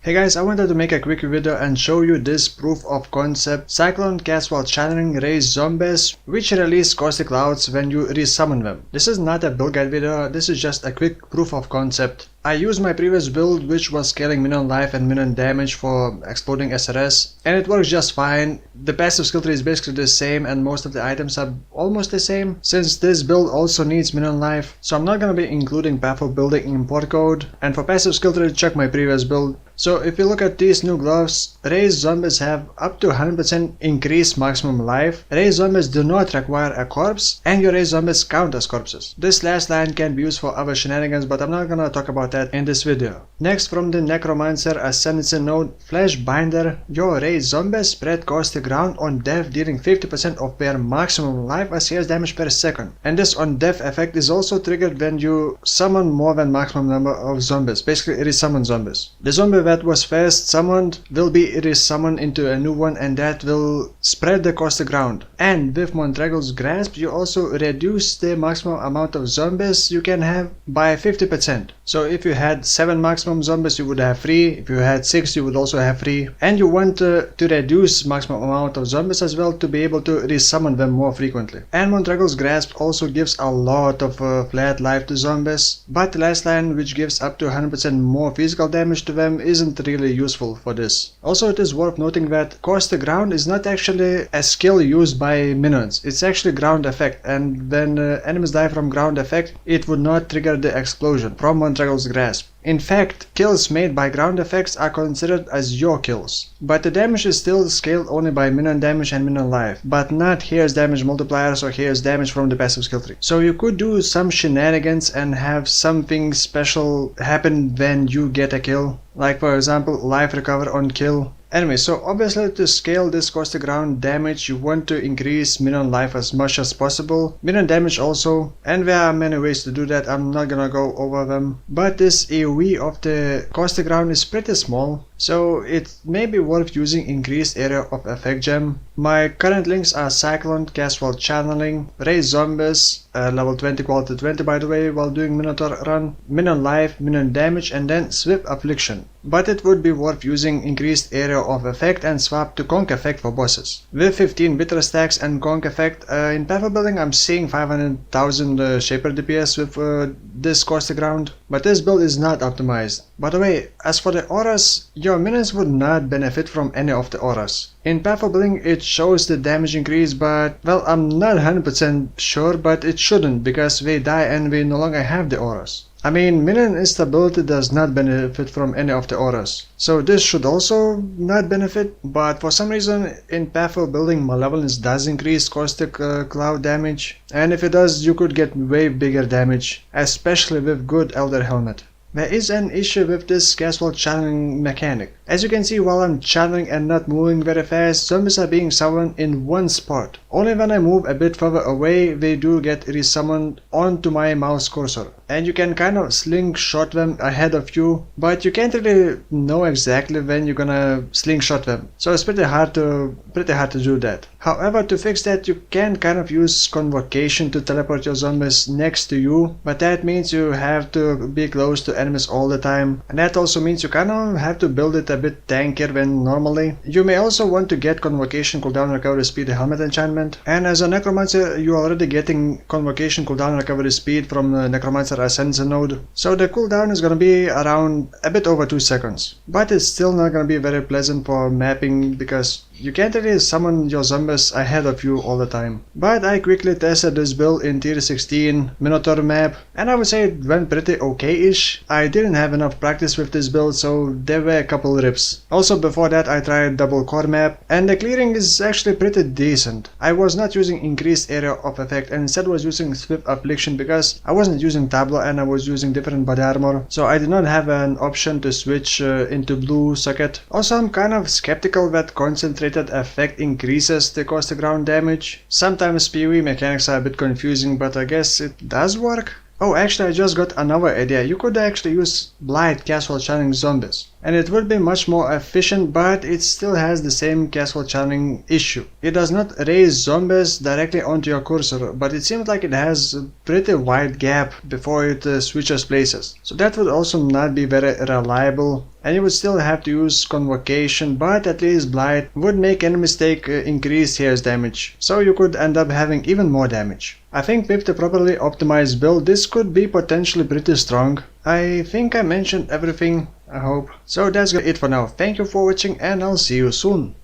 Hey guys, I wanted to make a quick video and show you this proof of concept Cyclone casual channeling raise zombies which release caustic clouds when you resummon them. This is not a build guide video, this is just a quick proof of concept. I used my previous build which was scaling minion life and minion damage for exploding SRS and it works just fine. The passive skill tree is basically the same and most of the items are almost the same since this build also needs minion life, so I'm not gonna be including path of building import code. And for passive skill tree, check my previous build. So if you look at these new gloves, raised zombies have up to 100% increased maximum life, raised zombies do not require a corpse, and your raised zombies count as corpses. This last line can be used for other shenanigans, but I'm not gonna talk about that in this video. Next, from the Necromancer Ascendancy node, Flash Binder, your raised zombies spread caustic ground on death dealing 50% of their maximum life as CS damage per second. And this on death effect is also triggered when you summon more than maximum number of zombies, basically resummon zombies. The zombie that was first summoned will be resummoned into a new one and that will spread the caustic ground. And with Mondragon's Grasp you also reduce the maximum amount of zombies you can have by 50%. So if you had 7 maximum zombies you would have 3, if you had 6 you would also have 3. And you want to reduce maximum amount of zombies as well to be able to resummon them more frequently. And Mondragon's Grasp also gives a lot of flat life to zombies, but the last line, which gives up to 100% more physical damage to them, isn't really useful for this. Also, it is worth noting that caustic ground is not actually a skill used by minions, it's actually ground effect, and when enemies die from ground effect it would not trigger the explosion from Mondragon's Grasp. In fact, kills made by ground effects are considered as your kills, but the damage is still scaled only by minion damage and minion life, but not here's damage multipliers or here's damage from the passive skill tree. So you could do some shenanigans and have something special happen when you get a kill, like for example life recover on kill. Anyway, so obviously to scale this caustic ground damage you want to increase minion life as much as possible, minion damage also, and there are many ways to do that, I'm not gonna go over them. But this AoE of the caustic ground is pretty small, so it may be worth using increased area of effect gem. My current links are Cyclone, Casual Channeling, Raise Zombies, level 20 quality 20 by the way while doing Minotaur run, Minion Life, Minion Damage and then Swift Affliction. But it would be worth using increased area of effect and swap to Conk effect for bosses. With 15 bitter stacks and Conk effect, in path building I'm seeing 500,000 Shaper DPS with this caustic ground, but this build is not optimized. By the way, as for the auras, your minions would not benefit from any of the auras. In path building it shows the damage increase, but well, I'm not 100% sure, but it shouldn't because they die and we no longer have the auras. I mean, minion instability does not benefit from any of the auras, so this should also not benefit, but for some reason in path building Malevolence does increase caustic cloud damage, and if it does you could get way bigger damage, especially with good Elder Helmet. There is an issue with this casual channeling mechanic. As you can see, while I'm channeling and not moving very fast, zombies are being summoned in one spot. Only when I move a bit further away they do get resummoned onto my mouse cursor. And you can kind of slingshot them ahead of you, but you can't really know exactly when you're gonna slingshot them. So it's pretty hard to do that. However, to fix that you can kind of use Convocation to teleport your zombies next to you, but that means you have to be close to enemies all the time, and that also means you kind of have to build it a bit tankier than normally. You may also want to get Convocation cooldown recovery speed helmet enchantment, and as a Necromancer you're already getting Convocation cooldown recovery speed from the Necromancer Ascendancy node, so the cooldown is gonna be around a bit over 2 seconds, but it's still not gonna be very pleasant for mapping because you can't really summon your zombies ahead of you all the time. But I quickly tested this build in tier 16 Minotaur map and I would say it went pretty okay-ish. I didn't have enough practice with this build so there were a couple rips. Also before that I tried double core map and the clearing is actually pretty decent. I was not using increased area of effect and instead was using Swift Affliction because I wasn't using Tableau and I was using different body armor, so I did not have an option to switch into blue socket. Also I'm kind of skeptical that concentrated effect increases the caustic ground damage. Sometimes PoE mechanics are a bit confusing, but I guess it does work. Oh, actually I just got another idea. You could actually use Blight Casual Channeling Zombies. and it would be much more efficient, but it still has the same castle channeling issue. It does not raise zombies directly onto your cursor, but it seems like it has a pretty wide gap before it switches places. So that would also not be very reliable, and you would still have to use convocation, but at least blight would make enemies take increased health damage, so you could end up having even more damage. I think with the properly optimized build this could be potentially pretty strong. I think I mentioned everything, I hope. So that's it for now. Thank you for watching and I'll see you soon.